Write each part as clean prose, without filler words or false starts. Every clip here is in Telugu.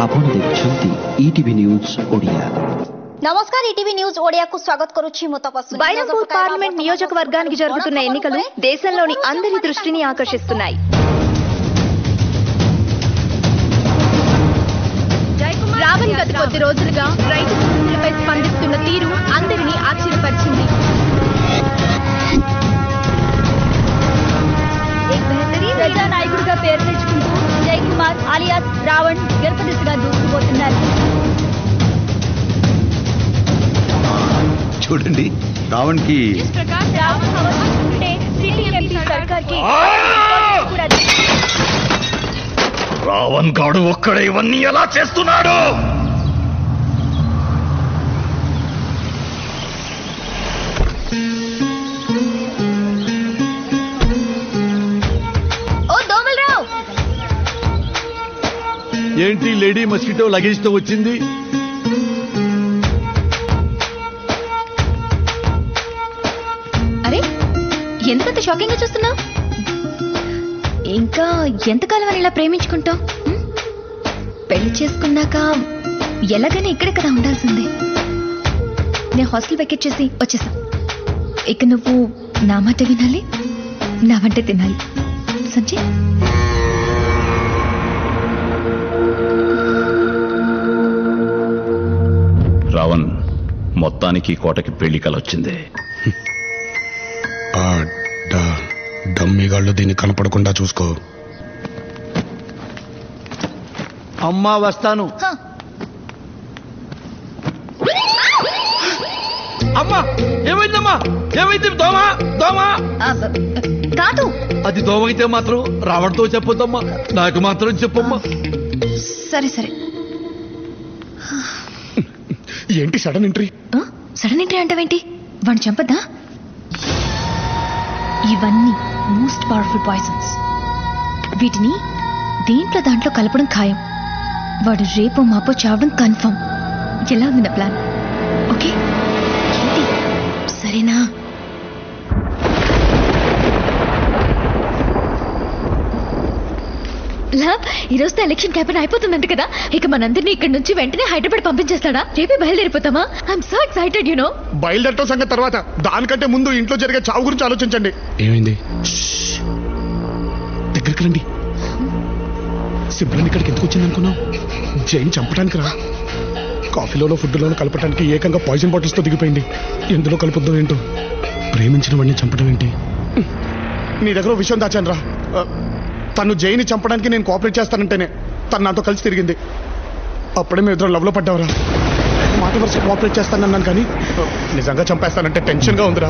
ଆପଣ ଦେଖୁଛନ୍ତି ଇଟିଭି ନ୍ୟୁଜ୍ ଓଡ଼ିଆ। నమస్కారం ఈటీవీ న్యూస్ ఓడియాకు స్వాగతం కరుచి ముతపస్సు బైరంపూర్ పార్లమెంట్ నియోజకవర్గానికి జరుగుతున్న ఎన్నికలు దేశంలోని అందరి దృష్టిని ఆకర్షిస్తున్నాయి. రావణ్ గత కొద్ది రోజులుగా రైతు సమస్యలపై స్పందిస్తున్న తీరు అందరినీ ఆశ్చర్యపరిచింది. ప్రజానాయకుడిగా పేరు తెచ్చుకుంటూ జై కుమార్ అలియాస్ రావణ్ గర్భదిశగా దూసుకుపోతున్నారు. చూడండి రావణ్ కి రావణ్ గాడు ఒక్కడే ఇవన్నీ ఎలా చేస్తున్నాడు? ఏంటి లేడీ మస్కిటో లగేజ్ తో వచ్చింది? అరే ఎంత షాకింగ్ గా చూస్తున్నావు? ఇంకా ఎంతకాలం అని ఇలా ప్రేమించుకుంటావు? పెళ్లి చేసుకున్నాక ఎలాగైనా ఇక్కడే కదా ఉండాల్సిందే. నేను హాస్టల్ వెకెట్ చేసి వచ్చేసా. ఇక నువ్వు నా మాట వినాలి, నా వంట తినాలి. సంజయ్ రావణ్ మొత్తానికి కోటకి పెళ్లి కలొచ్చింది. డమ్మిగాళ్ళు దీన్ని కనపడకుండా చూసుకో. అమ్మా వస్తాను. అమ్మా ఏమైందమ్మా? ఏమైంది? దోమ దోమ కాదు. అది దోమ అయితే మాత్రం రావణ్తో చెప్పొద్దమ్మా, నాకు మాత్రం చెప్పమ్మా. సరే సరే. ఏంటి సడన్ ఎంట్రీ? సడన్ ఎంట్రీ అంటావేంటి? వాడిని చంపద్దా? ఇవన్నీ మోస్ట్ పవర్ఫుల్ పాయిజన్స్. వీటిని దాంట్లో కలపడం ఖాయం. వాడు రేపో మాపో చావడం కన్ఫర్మ్. ఎలా ఉంది నా ప్లాన్? ఓకే సరేనా? ఈరోజుతో ఎలక్షన్ క్యాంపెయిన్ అయిపోతుందంట కదా. ఇక మనందరినీ ఇక్కడ నుంచి వెంటనే హైదరాబాద్ పంపించేస్తాడా? రేపే బయలుదేరిపోతామా? I'm so excited. You know. బయలుదేరటం సంగతి తర్వాత, దానికంటే ముందు ఇంట్లో జరిగే చావు గురించి ఆలోచించండి. ఏమైంది? దగ్గరికి రండి. సిబ్బంది ఇక్కడికి ఎందుకు వచ్చింది అనుకున్నావు? జైన్ చంపడానికి రా. కాఫీలోనో ఫుడ్లోనో కలపడానికి ఏకంగా పాయిజన్ బాటిల్స్తో దిగిపోయింది. ఎందులో కలుపుద్దాం ఏంటో. ప్రేమించిన వాడిని చంపడం ఏంటి? నీ దగ్గర విషయం దాచాను రా. తను జైని చంపడానికి నేను కోఆపరేట్ చేస్తానంటేనే తను నాతో కలిసి తిరిగింది. అప్పుడే మేము ఇద్దరు లవ్లో పడ్డావురా. మాట వరుస కోఆపరేట్ చేస్తానన్నాను కానీ నిజంగా చంపేస్తానంటే టెన్షన్గా ఉందిరా.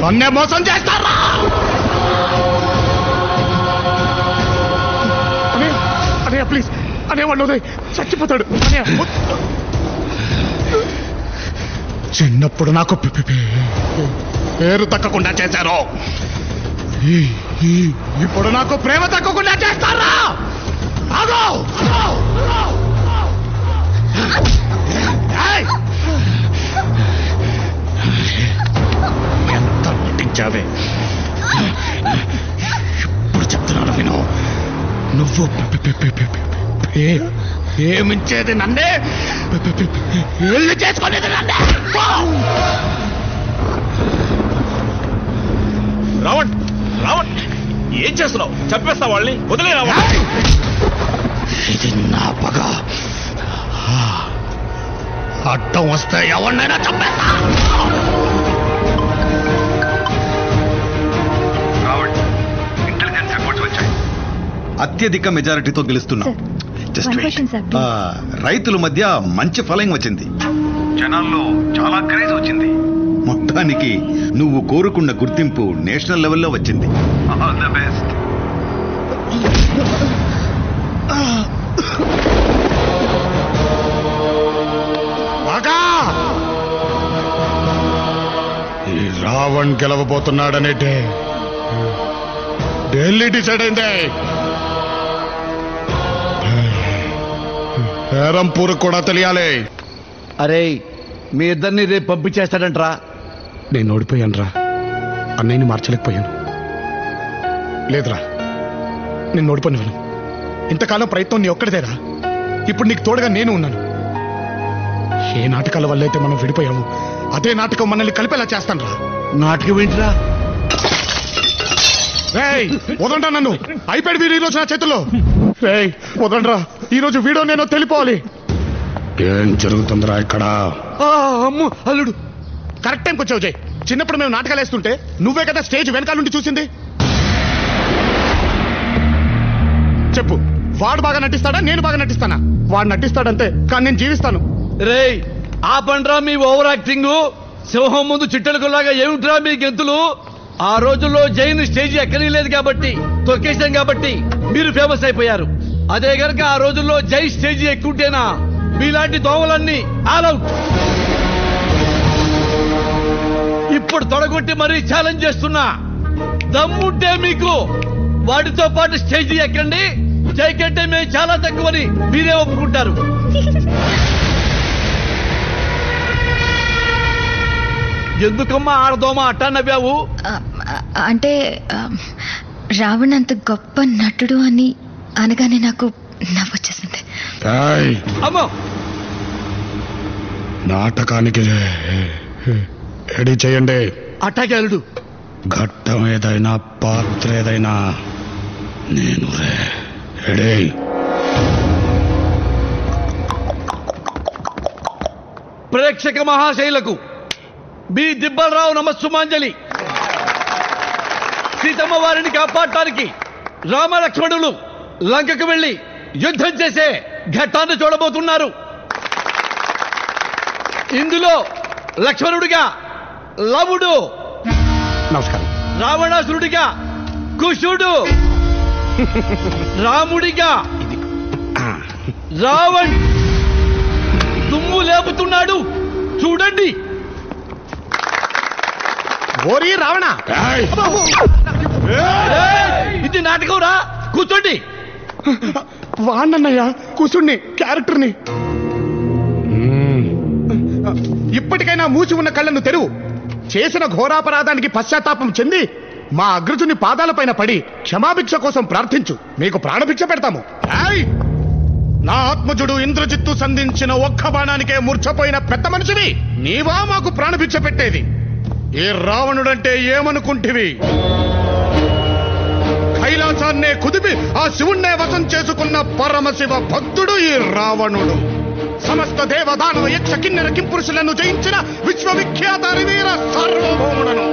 అన్నే మోసం చేస్తారా? అనే ప్లీజ్ అనే వాడు చచ్చిపోతాడు. చిన్నప్పుడు నాకు పేరు తక్కకుండా చేశారు, ఇప్పుడు నాకు ప్రేమ తక్కకుండా చేస్తారా? ఎంత నటించావే. ఇప్పుడు చెప్తున్నాను విను. నువ్వు ప్రేమించేది నన్నే, పెళ్లి చేసుకునేది నన్నే. రావణ్ రావణ్ ఏం చేస్తున్నావు? చంపేస్తా వాళ్ళని, వదిలే రావణ్. ఇది నా పగ. అడ్డం వస్తే ఎవరినైనా చంపేస్తా. ఇంటెలిజెన్స్ రిపోర్ట్స్ వచ్చాయి. అత్యధిక మెజారిటీతో గెలుస్తున్నాం. రైతుల మధ్య మంచి ఫాలోయింగ్ వచ్చింది, జనాల్లో చాలా క్రేజ్ వచ్చింది. మొత్తానికి నువ్వు కోరుకున్న గుర్తింపు నేషనల్ లెవెల్లో వచ్చింది. All the best. ఈ రావణ్ గెలవబోతున్నాడనే ఢిల్లీ డిసైడ్ అయింది. పేరంపూర్ కూడా తెలియాలి. అరే మీ ఇద్దరిని రేపు పంపించేస్తాడంట్రా. నేను ఓడిపోయాను రా, అన్నయ్యని మార్చలేకపోయాను. లేదురా, నేను ఓడిపోనివ్వను. ఇంతకాలం ప్రయత్నం నీ ఒక్కడిదేరా. ఇప్పుడు నీకు తోడుగా నేను ఉన్నాను. ఏ నాటకాల వల్ల అయితే మనం విడిపోయాము, అదే నాటకం మనల్ని కలిపేలా చేస్తాను రా. నాటకం ఏంటిరా? వదండ్రా నన్ను. అయిపోయాడు వీడు ఈరోజు నా చేతుల్లో. వదండ్రా, ఈరోజు వీడో నేను తెలిపోవాలి. ఏం జరుగుతుందిరా ఇక్కడ? అమ్ము అల్లుడు. కరెక్ట్ టైంకి వచ్చావు జై. చిన్నప్పుడు మేము నాటకాలు వేస్తుంటే నువ్వే కదా స్టేజ్ వెనకాల నుండి చూసింది. చెప్పు, వాడు బాగా నటిస్తాడా నేను బాగా నటిస్తానా? వాడు నటిస్తాడంతే, కానీ నేను జీవిస్తాను. రేయ్ ఆ పండ్రా మీ ఓవర్ యాక్టింగ్. సింహం ముందు చిట్టెలకులాగా ఏమిట్రా మీ గెంతులు? ఆ రోజుల్లో జైన్ స్టేజ్ ఎక్కనీ లేదు కాబట్టి, తొక్కేశాం కాబట్టి మీరు ఫేమస్ అయిపోయారు. అదే గనక ఆ రోజుల్లో జై స్టేజ్ ఎక్కుంటేనా మీలాంటి దోమలన్నీ ఆల్అౌట్. ఇప్పుడు తొడగొట్టి మరీ ఛాలెంజ్ చేస్తున్నా. దమ్ముంటే మీకు వాటితో పాటు స్టేజ్ ఎక్కండి. జై కంటే మేము చాలా తక్కువని మీరే ఒప్పుకుంటారు. ఎందుకమ్మా ఆడదోమా అట్టా నవ్వావు? అంటే రావణ్ అంత గొప్ప నటుడు అని అనగానే నాకు నవ్వొచ్చేసింది. అమ్మో నాటకానికి రెడీ చేయండి. అట్టాకే అల్లుడు. ఘట్టం ఏదైనా పాత్ర ఏదైనా నేను రెడీ. ప్రేక్షక మహాశైలకు బి దిబ్బలరావు నమస్సుమాంజలి. సీతమ్మ వారిని కాపాడటానికి రామలక్ష్మణులు లంకకు వెళ్లి యుద్ధం చేసే ఘట్టాన్ని చూడబోతున్నారు. ఇందులో లక్ష్మణుడిగా లవుడు, నమస్కారం. రావణాసురుడిగా కుశుడు, రాముడిగా రావణ్ దుమ్ము లేపుతున్నాడు. చూడండి. ఓరి రావణ, ఇది నాటకం రా. కూర్చోండి. వాణ్ణన్నయ్య కుసుణ్ణి, క్యారెక్టర్ని. ఇప్పటికైనా మూసి ఉన్న కళ్ళను తెరువు. చేసిన ఘోరాపరాధానికి పశ్చాత్తాపం చెంది మా అగ్రజుని పాదాలపైన పడి క్షమాభిక్ష కోసం ప్రార్థించు. మీకు ప్రాణభిక్ష పెడతాము. నా ఆత్మజుడు ఇంద్రజిత్తు సంధించిన ఒక్క బాణానికే మూర్ఛపోయిన పెద్ద మనిషివి నీవా మాకు ప్రాణభిక్ష పెట్టేది? ఈ రావణుడంటే ఏమనుకుంటివి? కైలాసాన్నే కుదిపి ఆ శివుణ్ణే వశం చేసుకున్న పరమశివ భక్తుడు ఈ రావణుడు. సమస్త దేవదానవ యక్ష కిన్నెర కింపురుషులను జయించిన విశ్వవిఖ్యాత వీర సార్వభౌముడను.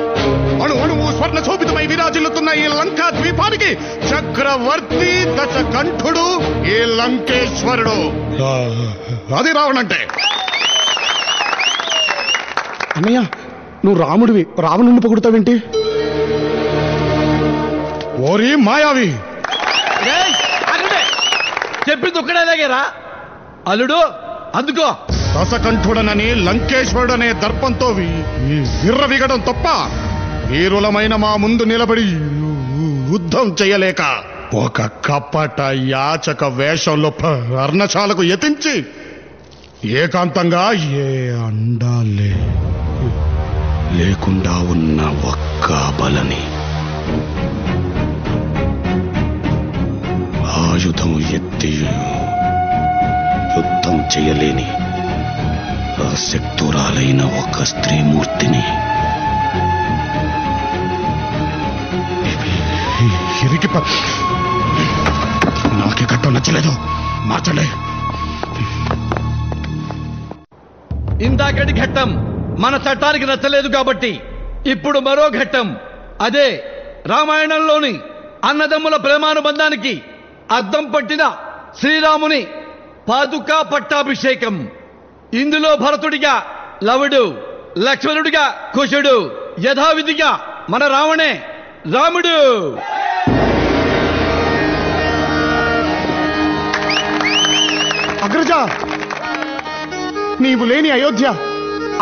అణు అణువు స్వర్ణ శోభితమై విరాజిల్లుతున్న ఈ లంకా ద్వీపానికి చక్రవర్తి దశకంఠుడు ఈ లంకేశ్వరుడు. అది రావణంటే. అన్నయ్య, నువ్వు రాముడివి, రావణుని పొగుడుతావేంటి? ఓరి మాయావి, చెప్పింది ఒక్కడేలాగేరా అల్లుడు. అందుకో దశకంఠుడనని లంకేశ్వరుడనే దర్పంతో విర్రవిగడం తప్ప వీరులమైన మా ముందు నిలబడి యుద్ధం చేయలేక ఒక కపట యాచక వేషంలో పర్ణశాలకు యతించి ఏకాంతంగా ఏ అండాలే లేకుండా ఉన్న ఒక్క బలని ఆయుధం ఎత్తి యుద్ధం చేయలేని అశక్తురాలైన ఒక స్త్రీమూర్తిని నాకే కట్టం నచ్చలేదు, మార్చలే. ఇందాకటి ఘట్టం మన చట్టానికి నచ్చలేదు కాబట్టి ఇప్పుడు మరో ఘట్టం. అదే రామాయణంలోని అన్నదమ్ముల ప్రేమానుబంధానికి అద్దం పట్టిన శ్రీరాముని పాదుకా పట్టాభిషేకం. ఇందులో భరతుడిగా లవుడు, లక్ష్మణుడిగా కుశుడు, యథావిధిగా మన రావణే రాముడు. అగ్రజ, నీవు లేని అయోధ్య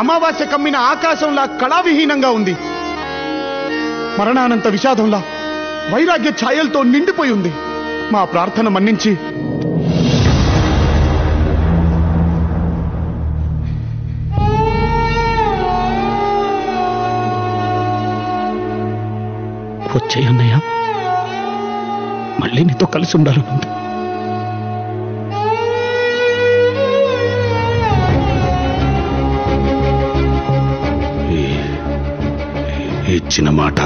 అమావాస్య కమ్మిన ఆకాశంలా కళావిహీనంగా ఉంది. మరణానంత విషాదంలా వైరాగ్య ఛాయలతో నిండిపోయి ఉంది. మా ప్రార్థన మన్నించి చేయన్నయ్య మళ్ళీ నీతో కలిసి ఉండాలనుంది. ఇచ్చిన మాట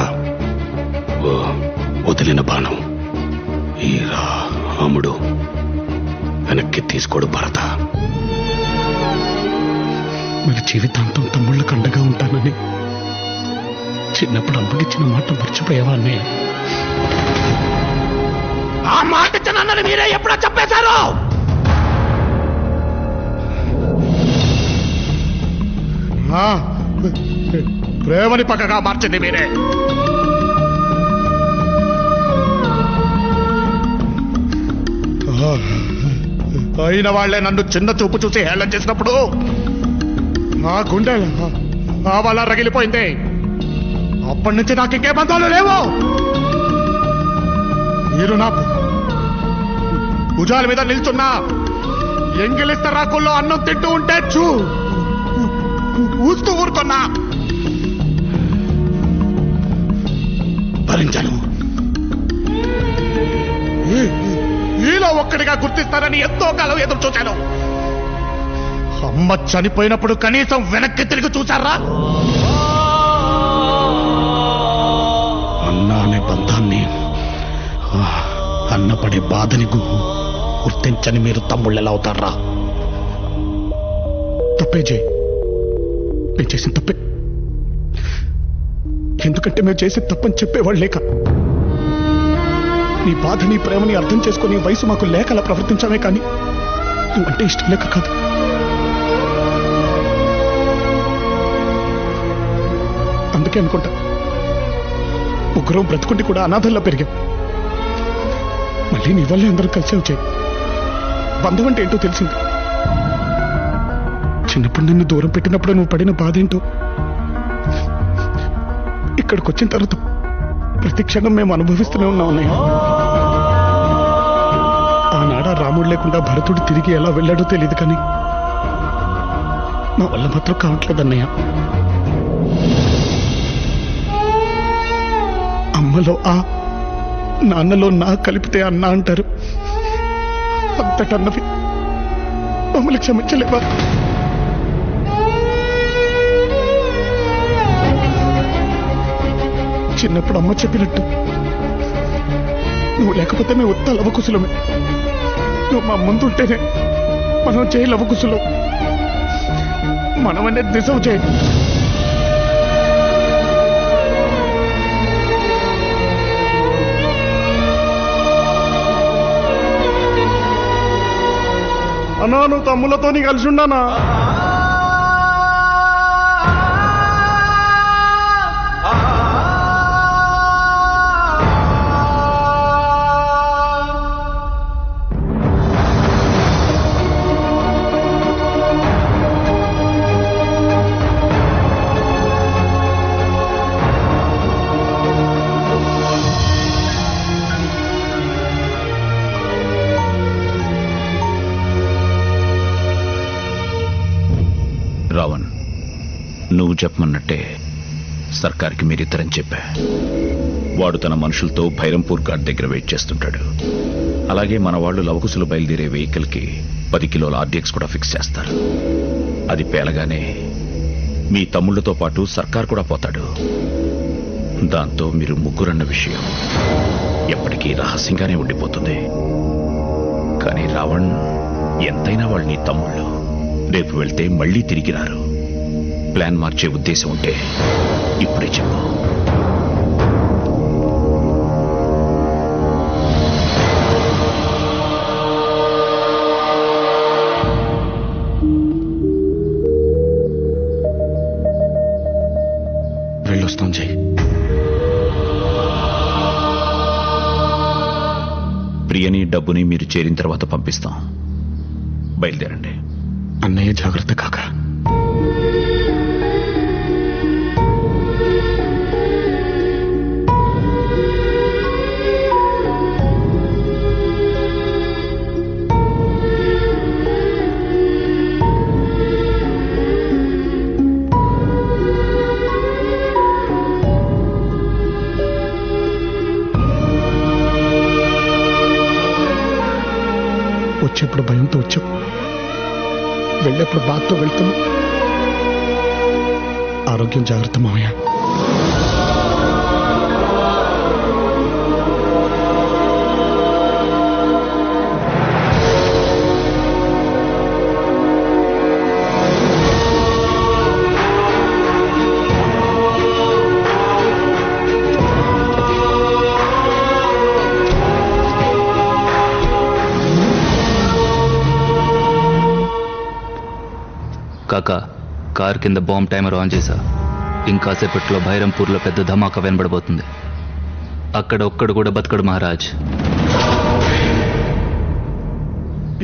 వదిలిన బాణం ఈ రాముడు వెనక్కి తీసుకోడు భరత. మన జీవితాంతం తమ్ముళ్ళకు అండగా ఉంటానని చిన్నప్పుడు అమ్మకిచ్చిన మాట మర్చిపోయావా అన్నయ్య? ఆ మాట ఇచ్చినన్నది మీరే ఎప్పుడో చెప్పేశారు. ప్రేమని పక్కగా మార్చింది మీరే. అయిన వాళ్లే నన్ను చిన్న చూపు చూసి హేళన చేసినప్పుడు నా గుండె వాళ్ళ రగిలిపోయింది. అప్పటి నుంచి నాకు ఇంకే బంధాలు లేవు. మీరు నా భుజాల మీద నిల్చున్నా ఎంగిలిస్త రాకుల్లో అన్నం తింటూ ఉంటే ఊస్తూ ఊరుకున్నా భరించాను. ఈలో ఒక్కడిగా గుర్తిస్తానని ఎంతో కాలం ఎదురు చూశాను. అమ్మ చనిపోయినప్పుడు కనీసం వెనక్కి తిరిగి చూశారా? అన్న అనే బంధాన్ని, అన్నపడే బాధని గుర్తించని మీరు తమ్ముళ్ళు ఎలా అవుతారా? తప్పే జై, నేను చేసిన తప్పే. ఎందుకంటే మేము చేసే తప్పని చెప్పేవాళ్ళు లేక, నీ బాధ నీ ప్రేమని అర్థం చేసుకుని వయసు మాకు లేక అలా ప్రవర్తించామే కానీ నువ్వంటే ఇష్టం లేక కాదు. అందుకే అనుకుంటా ముగ్గురం బ్రతుకుంటే కూడా అనాథల్లో పెరిగాం. మళ్ళీ నీ వల్లే అందరూ కలిసి వచ్చాయి. బంధం అంటే ఏంటో తెలిసింది. చిన్నప్పుడు నిన్ను దూరం పెట్టినప్పుడు నువ్వు పడిన బాధ ఏంటో ఇక్కడికి వచ్చిన తర్వాత ప్రతి క్షణం మేము అనుభవిస్తూనే ఉన్నాం అన్నయ్య. ఆనాడ రాముడు లేకుండా భరతుడు తిరిగి ఎలా వెళ్ళాడో తెలియదు కానీ మా వల్ల మాత్రం కావట్లేదు అన్నయ్య. అమ్మలో ఆ, నాన్నలో నా కలిపితే అన్న అంటారు. అంతటన్నవి మమ్మల్ని క్షమించలేవా? చిన్నప్పుడు అమ్మ చెప్పినట్టు నువ్వు లేకపోతే మేము ఉత్త లవకుశలమే. నువ్వు మా ముందుంటేనే మనం చేయి లవకుశలం. మనం అనేది నిజం చేయి. అన్నా నువ్వు తమ్ములతో నీ కలిసి ఉండానా? రావణ్, నువ్వు చెప్పమన్నట్టే సర్కార్కి మీరిద్దరని చెప్పా. వాడు తన మనుషులతో భైరంపూర్ ఘాట్ దగ్గర వెయిట్ చేస్తుంటాడు. అలాగే మన వాళ్ళు లవకుశలు బయలుదేరే వెహికల్కి 10 కిలోల ఆర్డిఎక్స్ కూడా ఫిక్స్ చేస్తారు. అది పేలగానే మీ తమ్ముళ్లతో పాటు సర్కార్ కూడా పోతాడు. దాంతో మీరు ముగ్గురన్న విషయం ఎప్పటికీ రహస్యంగానే ఉండిపోతుంది. కానీ రావణ్, ఎంతైనా వాళ్ళు నీ తమ్ముళ్ళు. రేపు వెళ్తే మళ్ళీ తిరిగి రారు. ప్లాన్ మార్చే ఉద్దేశం ఉంటే ఇప్పుడే చెప్పు. వెళ్ళొస్తాం జై. ప్రియని డబ్బుని మీరు చేరిన తర్వాత పంపిస్తాం. బయలుదేరండి. అన్నయ్య జాగ్రత్త కాక. వచ్చేప్పుడు భయంతో వచ్చాం, వెళ్ళేప్పుడు బాధతో వెళ్తున్నాం. ఆరోగ్యం జాగ్రత్త మావయ్య. కాకా, కార్ కింద బాంబ్ టైమర్ ఆన్ చేశా. ఇంకాసేపట్లో భైరంపూర్లో పెద్ద ధమాకా వినబడబోతుంది. అక్కడ ఒక్కడు కూడా బతకడు మహారాజ్.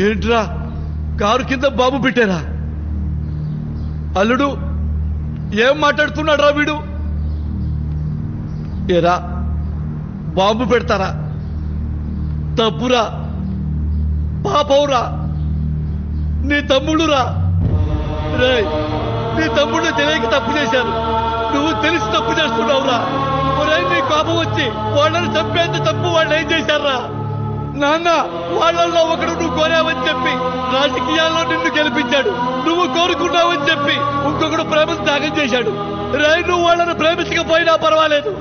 ఏంట్రా, కారు కింద బాంబు పెట్టారా? అల్లుడు, ఏం మాట్లాడుతున్నాడు రా వీడు? ఏరా, బాంబు పెడతారా? తప్పురా, పాపవురా, నీ తమ్ముడురా. రేయ్, నీ తమ్ముడు తెలియక తప్పు చేశారు, నువ్వు తెలిసి తప్పు చేస్తున్నావురా. ఒరేయ్, నీ కోపం వచ్చి వాళ్ళని చంపేంత తప్పు వాళ్ళు ఏం చేశారా? నాన్న, వాళ్ళల్లో ఒకడు నువ్వు కోరావని చెప్పి రాజకీయాల్లో నిన్ను గెలిపించాడు, నువ్వు కోరుకున్నావని చెప్పి ఇంకొకడు ప్రేమను త్యాగం చేశాడు. రేయ్, నువ్వు వాళ్ళని ప్రేమించకపోయినా పర్వాలేదు,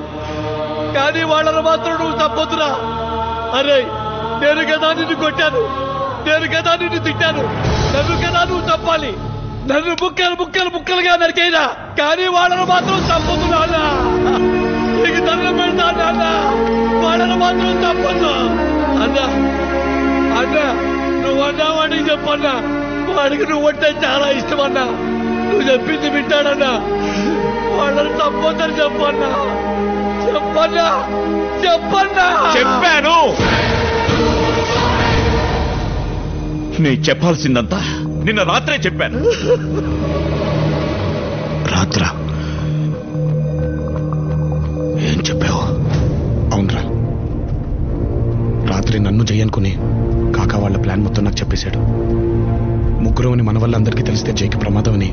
కానీ వాళ్ళని మాత్రం నువ్వు తప్పొద్దురా. అరే, నేను కదా నిన్ను కొట్టాను, నేను కదా నిన్ను తిట్టాను, నన్ను కదా నువ్వు తప్పాలి. నన్ను ముక్కలుగా నరికైనా, కానీ వాళ్ళను మాత్రం తప్పొద్దు నాన్న. నీకు దండం పెడతా నాన్న, వాళ్ళను మాత్రం తప్పొద్దు. అన్నా, నువ్వు అన్నా వాడికి చెప్పన్నా, వాడికి నువ్వు అంటే చాలా ఇష్టం అన్నా. నువ్వు చెప్పింది వింటాడన్నా, వాళ్ళని తప్పొద్దని చెప్పన్నా. చెప్పాను. నీ చెప్పాల్సిందంతా నిన్న రాత్రే చెప్పాను. రాత్రా? ఏం చెప్పావు? అవునరా, రాత్రి నన్ను జయనుకుని కాకా వాళ్ళ ప్లాన్ మొత్తం నాకు చెప్పేశాడు. ముగ్గురు అని మన వల్ల అందరికీ తెలిస్తే జైకి ప్రమాదం అని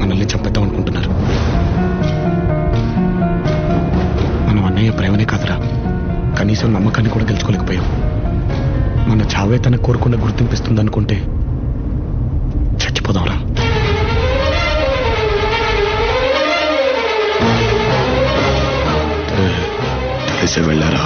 మనల్ని చంపేద్దాం అనుకుంటున్నారు. మనం అన్నయ్య ప్రేమనే కాదురా, కనీసం నమ్మకాన్ని కూడా గెలుచుకోలేకపోయాం. మన చావే తన కోరుకుండా గుర్తింపిస్తుందనుకుంటే చచ్చిపోదాంరా. తెలిసే వెళ్ళారా?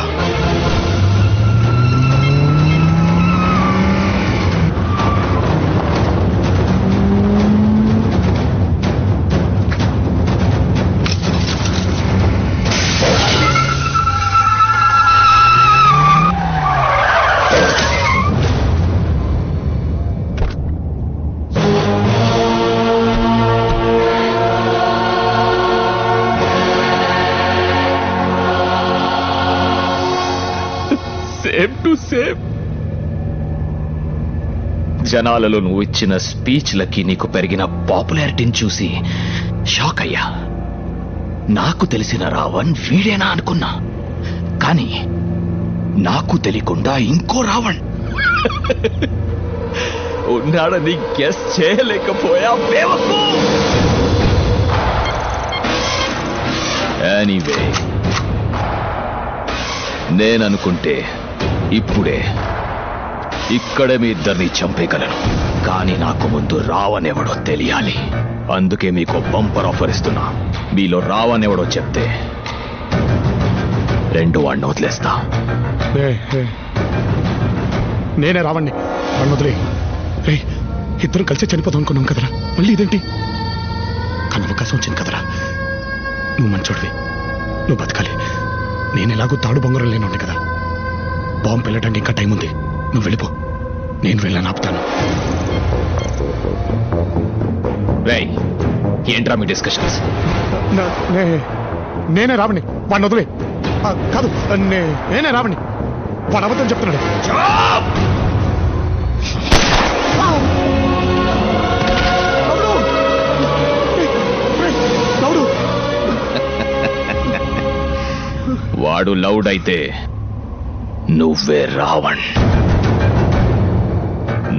జనాలలో నువ్వు ఇచ్చిన స్పీచ్లకి నీకు పెరిగిన పాపులారిటీని చూసి షాక్ అయ్యా. నాకు తెలిసిన రావణ్ వీడేనా అనుకున్నా, కానీ నాకు తెలియకుండా ఇంకో రావణ్ ఉన్నాడని గెస్ చేయలేకపోయా. ఎనీవే, నేననుకుంటే ఇప్పుడే ఇక్కడే మీ ఇద్దరిని చంపేయగలను, కానీ నాకు ముందు రావణ్ ఎవడో తెలియాలి. అందుకే మీకు బంపర్ ఆఫర్ ఇస్తున్నా. మీలో రావణ్ ఎవడో చెప్తే 2 వాడిని వదిలేస్తా. నేనే రావణ్ణి, వాడిని వదిలే. రే, ఇద్దరు కలిసి చనిపోతాం అనుకున్నాం కదరా, మళ్ళీ ఇదేంటి? కానీ అవకాశం వచ్చింది కదరా. నువ్వు మంచోడివి, నువ్వు బతకాలి. నేను ఎలాగో తాడు బొంగరం లేనుండే కదా. బాంబు వెళ్ళడానికి ఇంకా టైం ఉంది, నువ్వు వెళ్ళిపో, నేను వెళ్ళని ఆపుతాను. ఏంట్రా మీ డిస్కషన్స్? నేనే రావణ్ణి, వాడిని వదిలే. కాదు, నేనే రావణ్ణి, వాడు అబద్ధం చెప్తున్నాడు. వాడు లౌడ్ అయితే నువ్వే రావణ్.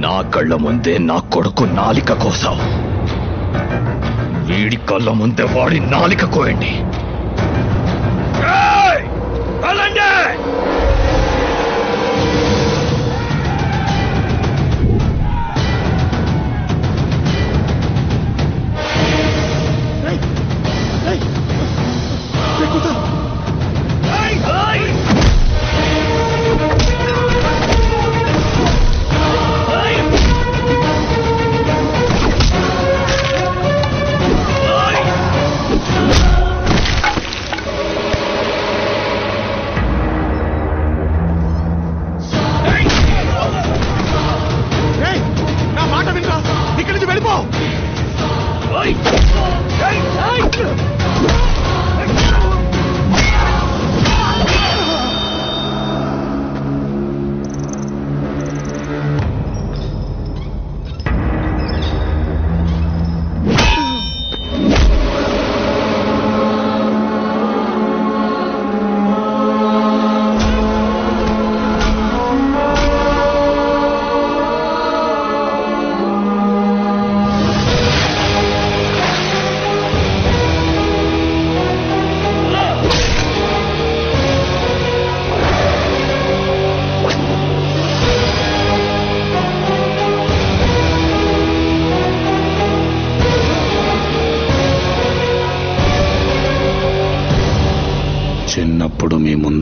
నా కళ్ళ ముందే నా కొడుకు నాలిక కోసావు, వీడి కళ్ళ ముందే వాడి నాలిక కోయండి.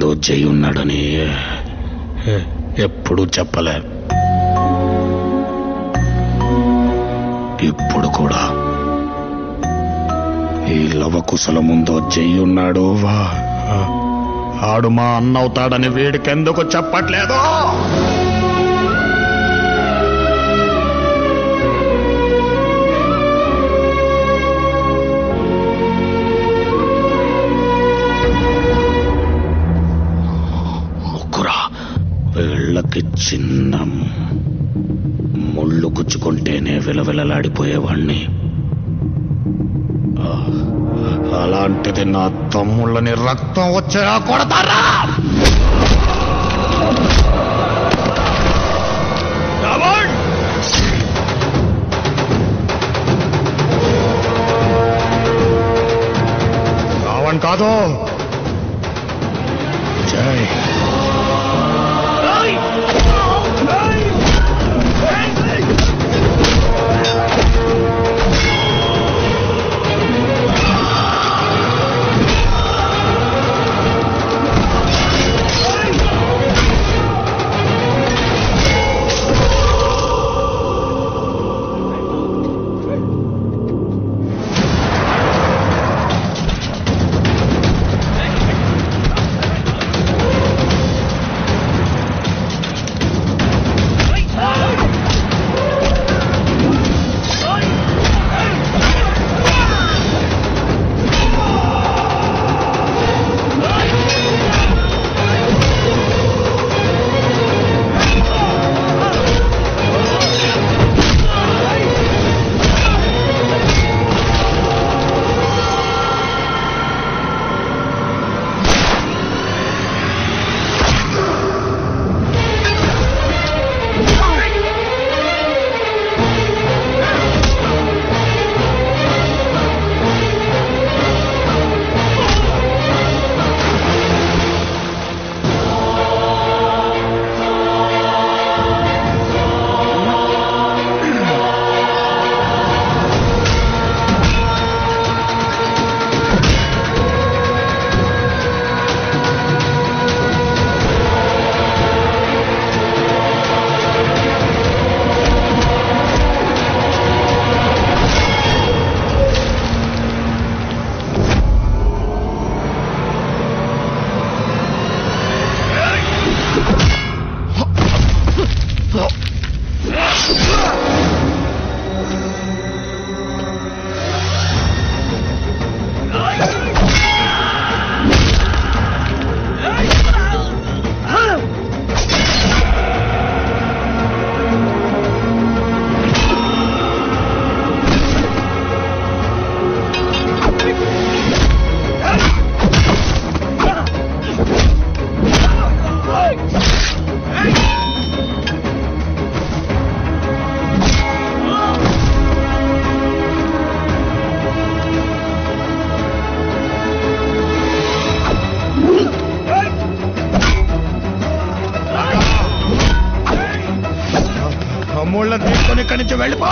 ముందు జై ఉన్నాడని ఎప్పుడూ చెప్పలే. ఇప్పుడు కూడా ఈ లవకుశల ముందు జై ఉన్నాడు, ఆడు మా అన్నవుతాడని వీడికెందుకు చెప్పట్లేదు? వీళ్ళకి చిన్న ముళ్ళు గుచ్చుకుంటేనే విలవిలలాడిపోయేవాణ్ణి. అలాంటిది నా తమ్ముళ్ళని రక్తం వచ్చేలా కొడతారా? రావణ్ కాదు, జై. తమ్ముళ్ళని తీసుకొని ఇక్కడి నుంచి వెళ్ళిపో.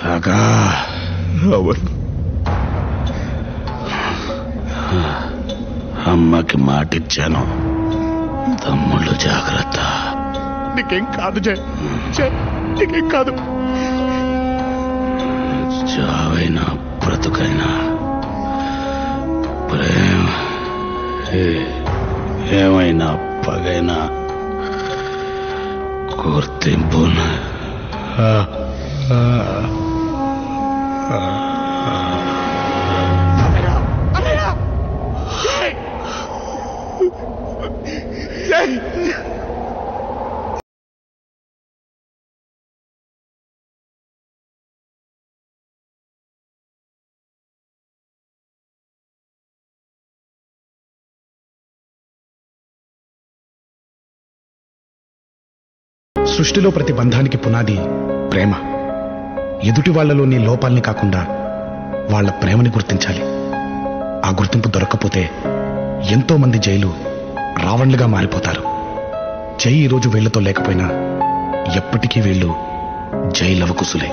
రాగా అవును. అమ్మకి మాటిచ్చాను, తమ్ముళ్ళు జాగ్రత్త. నీకేం కాదు జై, నీకేం కాదు. చావైనా బ్రతుకైనా ప్రేమ ఏమైనా పగైనా గుర్తింపు సృష్టిలో ప్రతి బంధానికి పునాది ప్రేమ. ఎదుటి వాళ్లలో నీ లోపాల్ని కాకుండా వాళ్ళ ప్రేమని గుర్తించాలి. ఆ గుర్తింపు దొరక్కపోతే ఎంతో మంది జైలు రావణ్లుగా మారిపోతారు. జై ఈరోజు వీళ్లతో లేకపోయినా ఎప్పటికీ వీళ్ళు జై లవకుశులే.